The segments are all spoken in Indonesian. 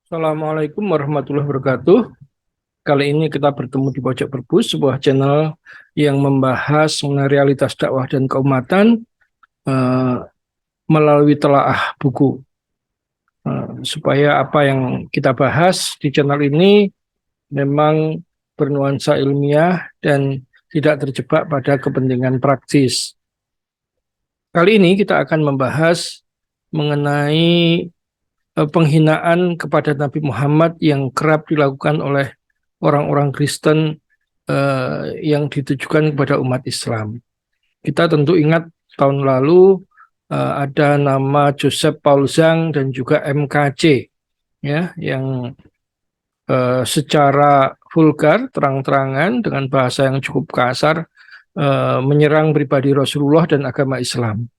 Assalamualaikum warahmatullahi wabarakatuh. Kali ini kita bertemu di Pojok Perpus, sebuah channel yang membahas mengenai realitas dakwah dan keumatan eh, melalui telaah buku. Supaya apa yang kita bahas di channel ini memang bernuansa ilmiah dan tidak terjebak pada kepentingan praktis. Kali ini kita akan membahas mengenai penghinaan kepada Nabi Muhammad yang kerap dilakukan oleh orang-orang Kristen yang ditujukan kepada umat Islam. Kita tentu ingat tahun lalu ada nama Joseph Paul Zhang dan juga MKC, ya, yang secara vulgar, terang-terangan dengan bahasa yang cukup kasar menyerang pribadi Rasulullah dan agama Islam.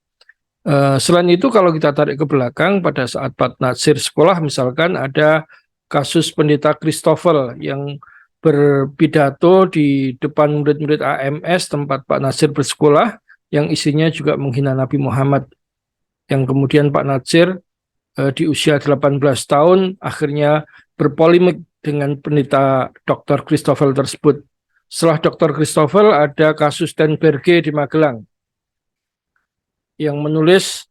Selain itu, kalau kita tarik ke belakang, pada saat Pak Nasir sekolah, misalkan ada kasus pendeta Christopher yang berpidato di depan murid-murid AMS tempat Pak Nasir bersekolah, yang isinya juga menghina Nabi Muhammad, yang kemudian Pak Nasir di usia 18 tahun akhirnya berpolemik dengan pendeta Dr. Christopher tersebut. Setelah Dr. Christopher, ada kasus Tenberge di Magelang yang menulis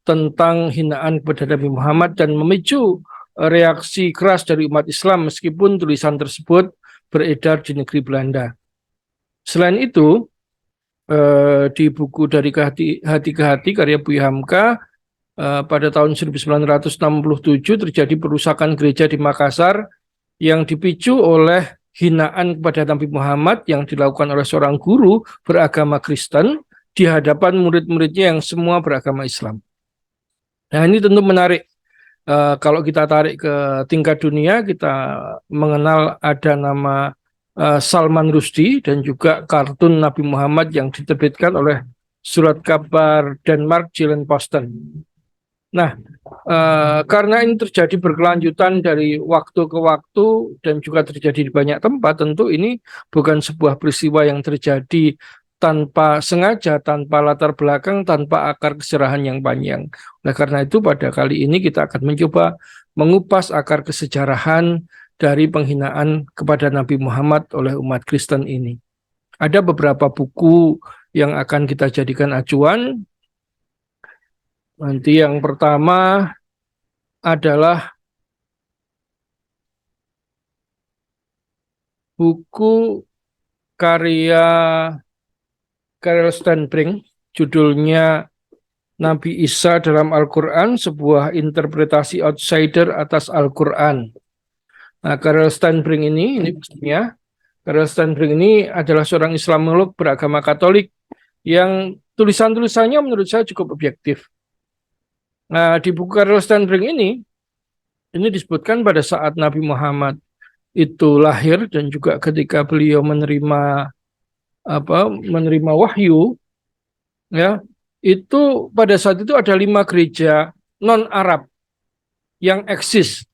tentang hinaan kepada Nabi Muhammad dan memicu reaksi keras dari umat Islam meskipun tulisan tersebut beredar di negeri Belanda. Selain itu, di buku Dari Hati ke Hati karya Buya Hamka, pada tahun 1967 terjadi perusakan gereja di Makassar yang dipicu oleh hinaan kepada Nabi Muhammad yang dilakukan oleh seorang guru beragama Kristen di hadapan murid-muridnya yang semua beragama Islam. Nah, ini tentu menarik. Kalau kita tarik ke tingkat dunia, kita mengenal ada nama Salman Rushdie dan juga kartun Nabi Muhammad yang diterbitkan oleh surat kabar Denmark Jyllands-Posten. Nah, karena ini terjadi berkelanjutan dari waktu ke waktu dan juga terjadi di banyak tempat, tentu ini bukan sebuah peristiwa yang terjadi tanpa sengaja, tanpa latar belakang, tanpa akar kesejarahan yang panjang. Nah, karena itu pada kali ini kita akan mencoba mengupas akar kesejarahan dari penghinaan kepada Nabi Muhammad oleh umat Kristen ini. Ada beberapa buku yang akan kita jadikan acuan. Nanti yang pertama adalah buku karya Karel Stenbrink, judulnya Nabi Isa dalam Al-Quran, sebuah interpretasi outsider atas Al-Quran. Nah, Karel Stenbrink ini maksudnya, Karel Stenbrink ini adalah seorang Islamolog beragama Katolik yang tulisan-tulisannya menurut saya cukup objektif. Nah, di buku Karel Stenbrink ini disebutkan pada saat Nabi Muhammad itu lahir dan juga ketika beliau menerima wahyu, ya, itu pada saat itu ada 5 gereja non Arab yang eksis.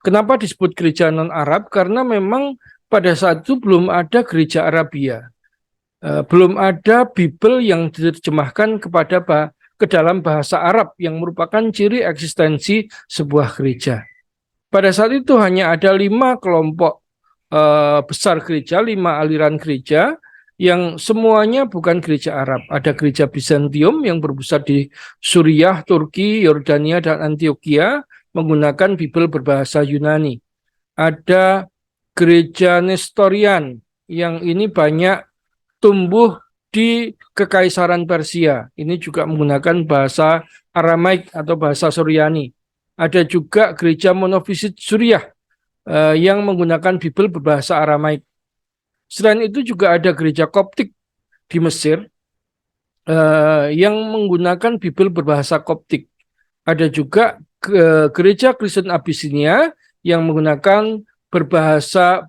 Kenapa disebut gereja non Arab? Karena memang pada saat itu belum ada gereja Arabia, belum ada Bible yang diterjemahkan ke dalam bahasa Arab yang merupakan ciri eksistensi sebuah gereja. Pada saat itu hanya ada 5 kelompok besar gereja, 5 aliran gereja yang semuanya bukan gereja Arab. Ada gereja Bizantium yang berpusat di Suriah, Turki, Yordania, dan Antioquia menggunakan Bible berbahasa Yunani. Ada gereja Nestorian yang ini banyak tumbuh di Kekaisaran Persia. Ini juga menggunakan bahasa Aramaik atau bahasa Suryani. Ada juga gereja monofisit Suriah yang menggunakan Bible berbahasa Aramaik. Selain itu juga ada gereja Koptik di Mesir yang menggunakan Bible berbahasa Koptik. Ada juga gereja Kristen Abyssinia yang menggunakan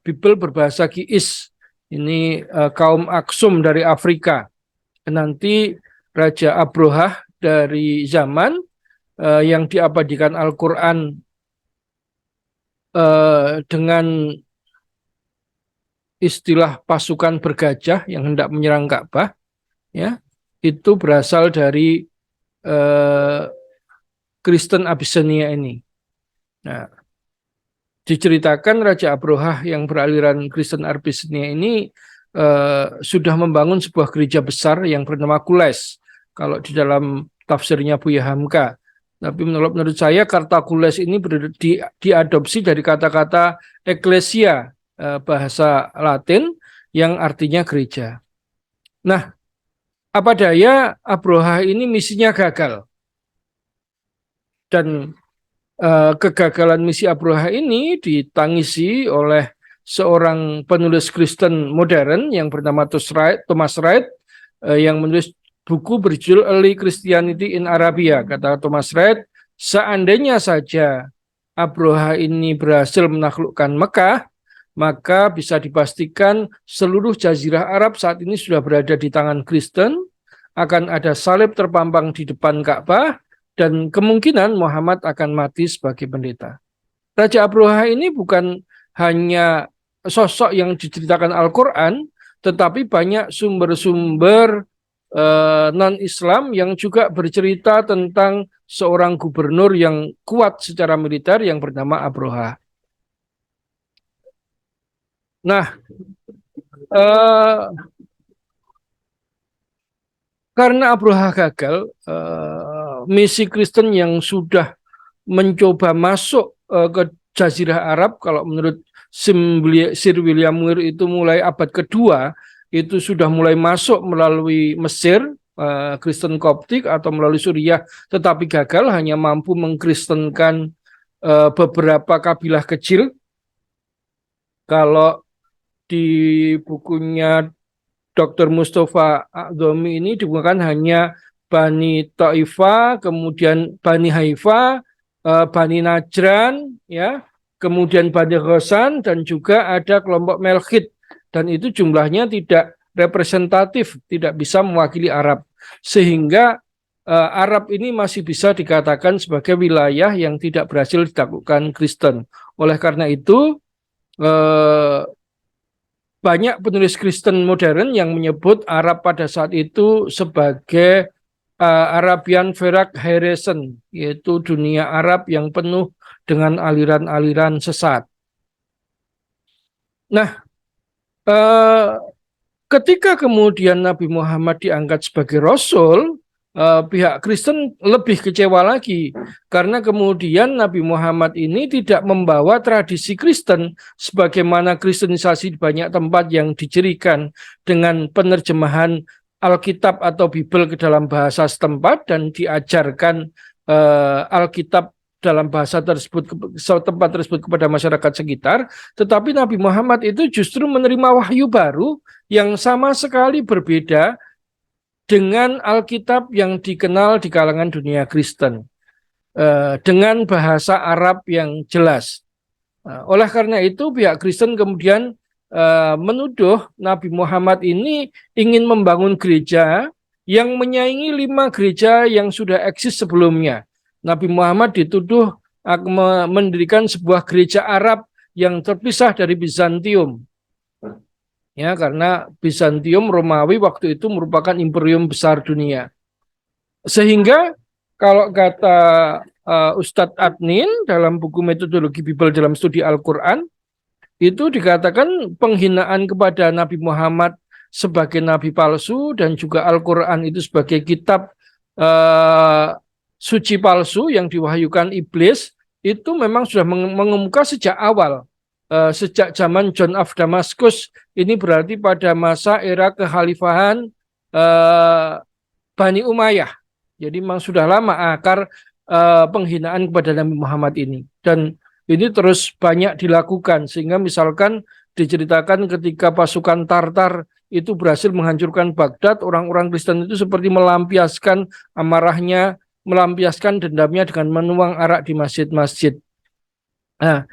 Bible berbahasa Kiis. Ini kaum Aksum dari Afrika. Nanti Raja Abrohah dari zaman yang diabadikan Al-Quran dengan istilah pasukan bergajah yang hendak menyerang Ka'bah, ya, itu berasal dari Kristen Abyssinia ini. Nah, diceritakan Raja Abrohah yang beraliran Kristen Arpisnia ini sudah membangun sebuah gereja besar yang bernama Kules. Kalau di dalam tafsirnya Buya Hamka. Tapi menurut saya kata Kules ini diadopsi dari kata-kata Ecclesia, bahasa Latin yang artinya gereja. Nah, apa daya Abrohah ini misinya gagal. Dan kegagalan misi Abrohah ini ditangisi oleh seorang penulis Kristen modern yang bernama Thomas Wright, yang menulis buku berjudul Early Christianity in Arabia. Kata Thomas Wright, seandainya saja Abrohah ini berhasil menaklukkan Mekah, maka bisa dipastikan seluruh jazirah Arab saat ini sudah berada di tangan Kristen, akan ada salib terpampang di depan Ka'bah, dan kemungkinan Muhammad akan mati sebagai pendeta. Raja Abrohah ini bukan hanya sosok yang diceritakan Al-Quran, tetapi banyak sumber-sumber non-Islam yang juga bercerita tentang seorang gubernur yang kuat secara militer yang bernama Abrohah. Nah, karena Abrohah gagal, misi Kristen yang sudah mencoba masuk ke Jazirah Arab, kalau menurut Sir William Muir itu mulai abad kedua, itu sudah mulai masuk melalui Mesir, Kristen Koptik atau melalui Suriah, tetapi gagal, hanya mampu mengkristenkan beberapa kabilah kecil. Kalau di bukunya Dr. Mustafa A'dhomi ini digunakan hanya Bani Taifah, kemudian Bani Haifa, Bani Najran, ya, kemudian Bani Ghasan, dan juga ada kelompok Melkit, dan itu jumlahnya tidak representatif, tidak bisa mewakili Arab, sehingga Arab ini masih bisa dikatakan sebagai wilayah yang tidak berhasil ditaklukkan Kristen. Oleh karena itu banyak penulis Kristen modern yang menyebut Arab pada saat itu sebagai Arabian Ferak Heresy, yaitu dunia Arab yang penuh dengan aliran-aliran sesat. Nah, ketika kemudian Nabi Muhammad diangkat sebagai Rasul, pihak Kristen lebih kecewa lagi, karena kemudian Nabi Muhammad ini tidak membawa tradisi Kristen sebagaimana kristenisasi di banyak tempat yang dicirikan dengan penerjemahan Alkitab atau Bible ke dalam bahasa setempat dan diajarkan Alkitab dalam bahasa tersebut, tempat tersebut kepada masyarakat sekitar. Tetapi Nabi Muhammad itu justru menerima wahyu baru yang sama sekali berbeda dengan Alkitab yang dikenal di kalangan dunia Kristen, dengan bahasa Arab yang jelas. Oleh karena itu pihak Kristen kemudian menuduh Nabi Muhammad ini ingin membangun gereja yang menyaingi 5 gereja yang sudah eksis sebelumnya. Nabi Muhammad dituduh mendirikan sebuah gereja Arab yang terpisah dari Bizantium. Ya, karena Bizantium Romawi waktu itu merupakan imperium besar dunia. Sehingga kalau kata Ustadz Adnin dalam buku metodologi Bible dalam studi Al-Quran, itu dikatakan penghinaan kepada Nabi Muhammad sebagai nabi palsu dan juga Al-Quran itu sebagai kitab suci palsu yang diwahyukan iblis, itu memang sudah mengemuka sejak awal. Sejak zaman John of Damascus, ini berarti pada masa era kekhalifahan Bani Umayyah. Jadi memang sudah lama akar penghinaan kepada Nabi Muhammad ini. Dan ini terus banyak dilakukan, sehingga misalkan diceritakan ketika pasukan Tartar itu berhasil menghancurkan Baghdad, orang-orang Kristen itu seperti melampiaskan amarahnya, melampiaskan dendamnya dengan menuang arak di masjid-masjid. Nah,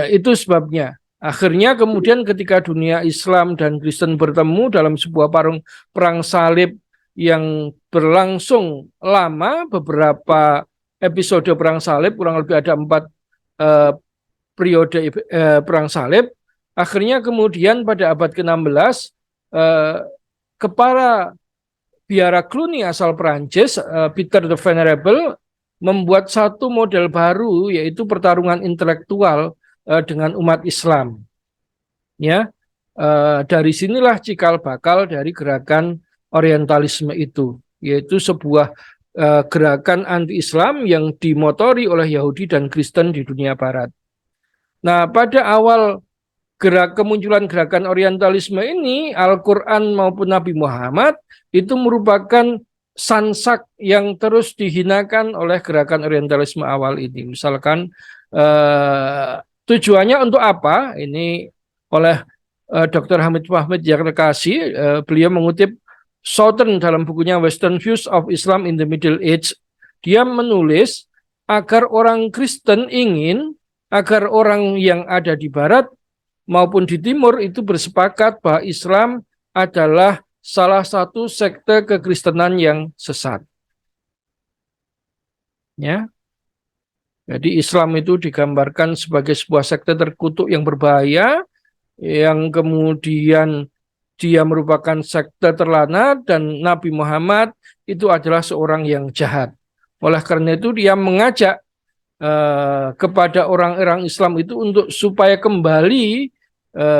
itu sebabnya. Akhirnya kemudian ketika dunia Islam dan Kristen bertemu dalam sebuah perang salib yang berlangsung lama, beberapa episode perang salib, kurang lebih ada 4 periode perang salib. Akhirnya kemudian pada abad ke-16, kepala biara Cluny asal Perancis, Peter the Venerable, membuat satu model baru, yaitu pertarungan intelektual dengan umat Islam. Ya, dari sinilah cikal bakal dari gerakan Orientalisme itu, yaitu sebuah gerakan anti-Islam yang dimotori oleh Yahudi dan Kristen di dunia Barat. Nah, pada awal kemunculan gerakan Orientalisme ini, Al-Quran maupun Nabi Muhammad itu merupakan sansak yang terus dihinakan oleh gerakan Orientalisme awal ini. Misalkan tujuannya untuk apa? Ini oleh Dr. Hamid Fahmid Yarkasi, beliau mengutip Southern dalam bukunya Western Views of Islam in the Middle Age. Dia menulis agar orang Kristen ingin agar orang yang ada di Barat maupun di Timur itu bersepakat bahwa Islam adalah salah satu sekte kekristenan yang sesat. Ya. Jadi Islam itu digambarkan sebagai sebuah sekte terkutuk yang berbahaya, yang kemudian dia merupakan sekte terlantar, dan Nabi Muhammad itu adalah seorang yang jahat. Oleh karena itu dia mengajak kepada orang-orang Islam itu untuk supaya kembali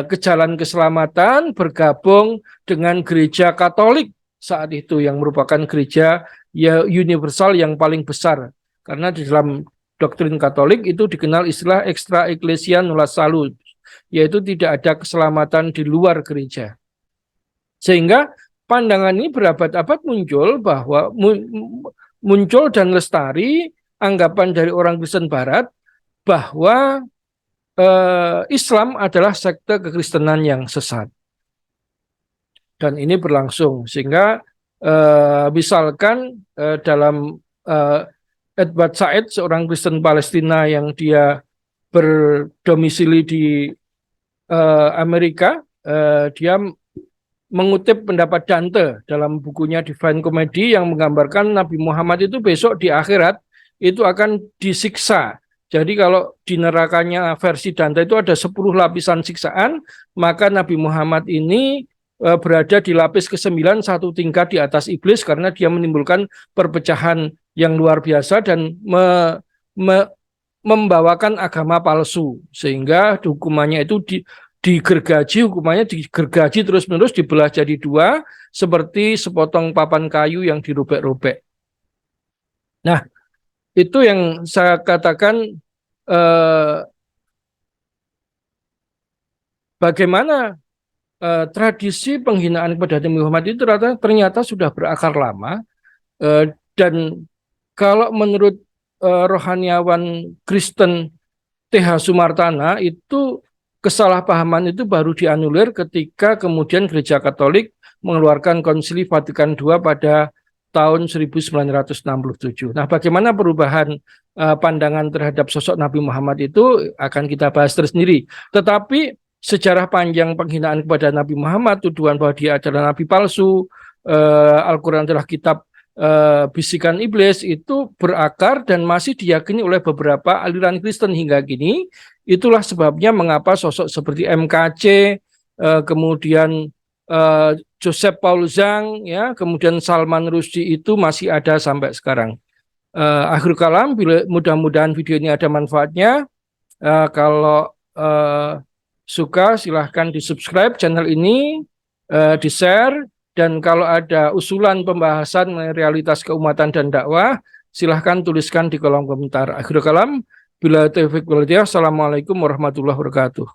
ke jalan keselamatan, bergabung dengan gereja Katolik saat itu yang merupakan gereja universal yang paling besar. Karena di dalam doktrin Katolik itu dikenal istilah extra ecclesia nulla salus, yaitu tidak ada keselamatan di luar gereja. Sehingga pandangan ini berabad-abad muncul bahwa muncul dan lestari anggapan dari orang Kristen Barat bahwa Islam adalah sekte kekristenan yang sesat. Dan ini berlangsung sehingga misalkan dalam Edward Said, seorang Kristen Palestina yang dia berdomisili di Amerika, dia mengutip pendapat Dante dalam bukunya Divine Comedy yang menggambarkan Nabi Muhammad itu besok di akhirat itu akan disiksa. Jadi kalau di nerakanya versi Dante itu ada 10 lapisan siksaan, maka Nabi Muhammad ini berada di lapis ke-9, satu tingkat di atas iblis, karena dia menimbulkan perpecahan yang luar biasa dan membawakan agama palsu, sehingga hukumannya itu hukumannya digergaji terus-menerus, dibelah jadi 2, seperti sepotong papan kayu yang dirobek-robek. Nah, itu yang saya katakan bagaimana tradisi penghinaan kepada Nabi Muhammad itu ternyata sudah berakar lama, dan kalau menurut rohaniawan Kristen T.H. Sumartana itu kesalahpahaman itu baru dianulir ketika kemudian Gereja Katolik mengeluarkan Konsili Vatikan II pada tahun 1967. Nah, bagaimana perubahan pandangan terhadap sosok Nabi Muhammad itu akan kita bahas tersendiri. Tetapi sejarah panjang penghinaan kepada Nabi Muhammad, tuduhan bahwa dia adalah nabi palsu, Al-Quran adalah kitab bisikan iblis, itu berakar dan masih diyakini oleh beberapa aliran Kristen hingga kini. Itulah sebabnya mengapa sosok seperti MKC, kemudian Joseph Paul Zhang, ya, kemudian Salman Rushdie itu masih ada sampai sekarang. Akhir kalam, mudah-mudahan video ini ada manfaatnya. Kalau suka silahkan di-subscribe channel ini, di-share, dan kalau ada usulan pembahasan mengenai realitas keumatan dan dakwah, silahkan tuliskan di kolom komentar. Akhir kalam, bila taufiq wal hidayah. Assalamualaikum warahmatullahi wabarakatuh.